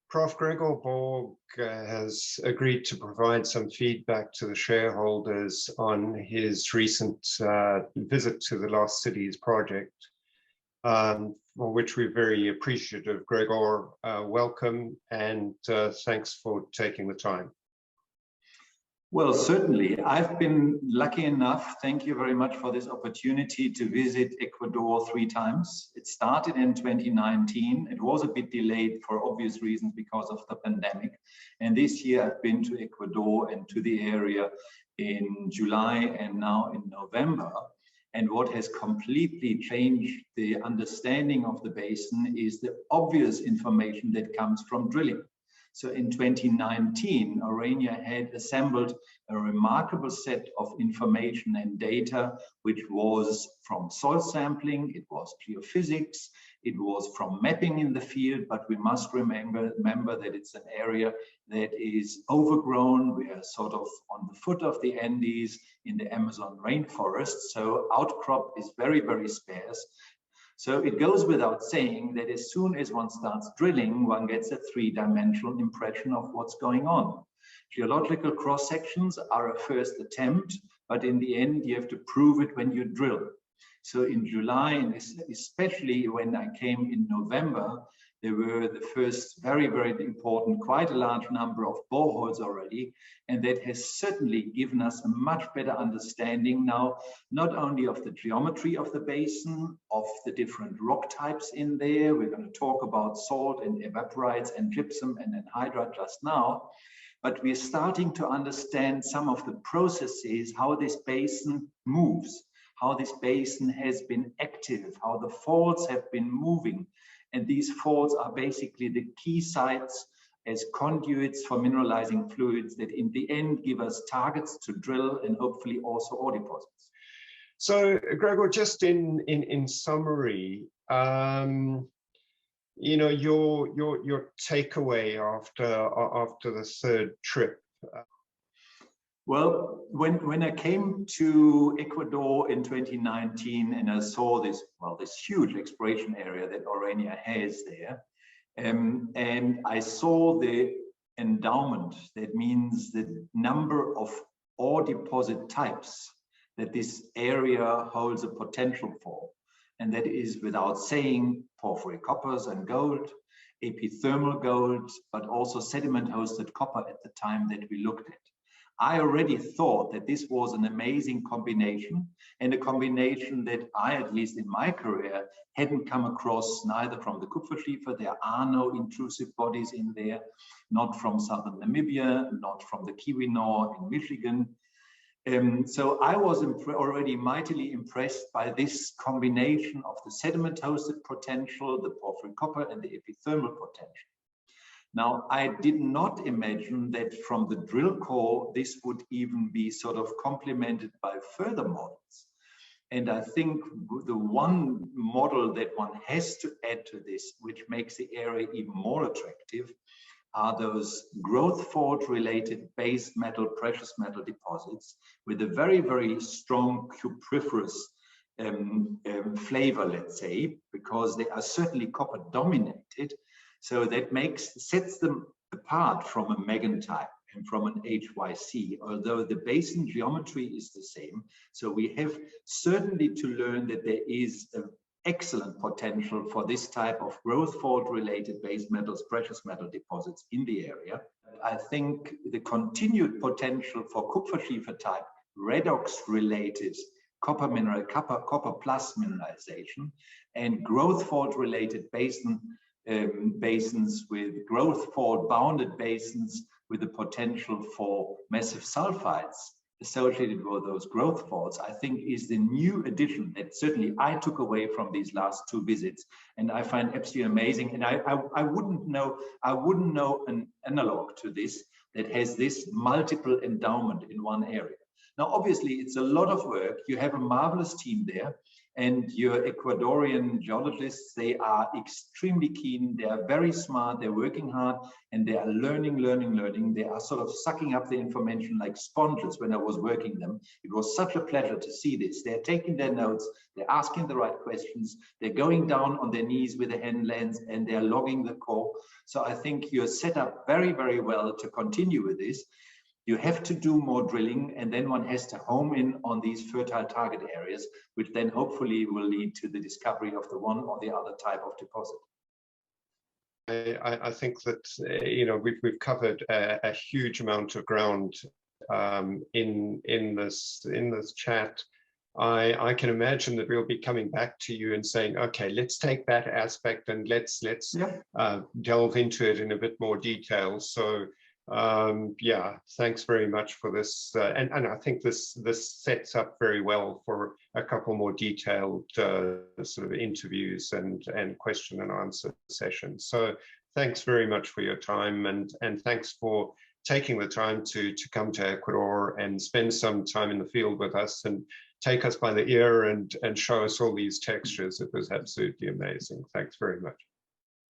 Prof. Gregor Borg has agreed to provide some feedback to the shareholders on his recent visit to the Lost Cities project, for which we're very appreciative. Gregor, welcome, and thanks for taking the time. Well, certainly. I've been lucky enough, thank you very much for this opportunity, to visit Ecuador 3 times. It started in 2019. It was a bit delayed for obvious reasons because of the pandemic. And this year I've been to Ecuador and to the area in July and now in November. And what has completely changed the understanding of the basin is the obvious information that comes from drilling. So in 2019, Aurania had assembled a remarkable set of information and data, which was from soil sampling, it was geophysics, it was from mapping in the field, but we must remember that it's an area that is overgrown. We are sort of on the foot of the Andes in the Amazon rainforest, so outcrop is very, very sparse. So it goes without saying that as soon as one starts drilling, one gets a 3-dimensional impression of what's going on. Geological cross-sections are a first attempt, but in the end, you have to prove it when you drill. So in July, and especially when I came in November, there were the first very, very important, quite a large number of boreholes already. And that has certainly given us a much better understanding now, not only of the geometry of the basin, of the different rock types in there. We're going to talk about salt and evaporites and gypsum and anhydrite just now. But we're starting to understand some of the processes, how this basin moves, how this basin has been active, how the faults have been moving. And these faults are basically the key sites as conduits for mineralizing fluids that in the end give us targets to drill and hopefully also ore deposits. So Gregor, just in summary, you know, your takeaway after the 3rd trip. Well, when I came to Ecuador in 2019 and I saw this, well, this huge exploration area that Aurania has there, and I saw the endowment, that means the number of ore deposit types that this area holds a potential for. And that is without saying porphyry coppers and gold, epithermal gold, but also sediment-hosted copper at the time that we looked at. I already thought that this was an amazing combination, and a combination that I, at least in my career, hadn't come across neither from the Kupferschiefer. There are no intrusive bodies in there, not from southern Namibia, not from the Keweenaw in Michigan. So I was already mightily impressed by this combination of the sediment-hosted potential, the porphyry copper, and the epithermal potential. Now, I did not imagine that from the drill core, this would even be sort of complemented by further models. And I think the one model that one has to add to this, which makes the area even more attractive, are those growth fault related base metal, precious metal deposits with a very, very strong cupriferous flavor, let's say, because they are certainly copper dominated. So that sets them apart from a magnetite and from an HYC, although the basin geometry is the same. So we have certainly to learn that there is an excellent potential for this type of growth fault related base metals, precious metal deposits in the area. I think the continued potential for Kupferschiefer type redox related copper plus mineralization and growth fault related basins with growth fault bounded basins with the potential for massive sulfides associated with those growth faults, I think is the new addition that certainly I took away from these last 2 visits, and I find absolutely amazing. And I wouldn't know an analog to this that has this multiple endowment in one area. Now, obviously, it's a lot of work. You have a marvelous team there, And your Ecuadorian geologists, they are extremely keen. They are very smart. They're working hard, and they are learning. They are sort of sucking up the information like sponges when I was working them. It was such a pleasure to see this. They're taking their notes. They're asking the right questions. They're going down on their knees with the hand lens, and they're logging the core. So I think you're set up very, very well to continue with this. You have to do more drilling, and then one has to home in on these fertile target areas, which then hopefully will lead to the discovery of the one or the other type of deposit. I think that you know, we've covered a huge amount of ground in this chat. I can imagine that we'll be coming back to you and saying, okay, let's take that aspect and let's delve into it in a bit more detail. So yeah, thanks very much for this, and I think this sets up very well for a couple more detailed sort of interviews and question and answer sessions. So thanks very much for your time, and thanks for taking the time to come to Ecuador and spend some time in the field with us and take us by the ear and show us all these textures. It was absolutely amazing. Thanks very much.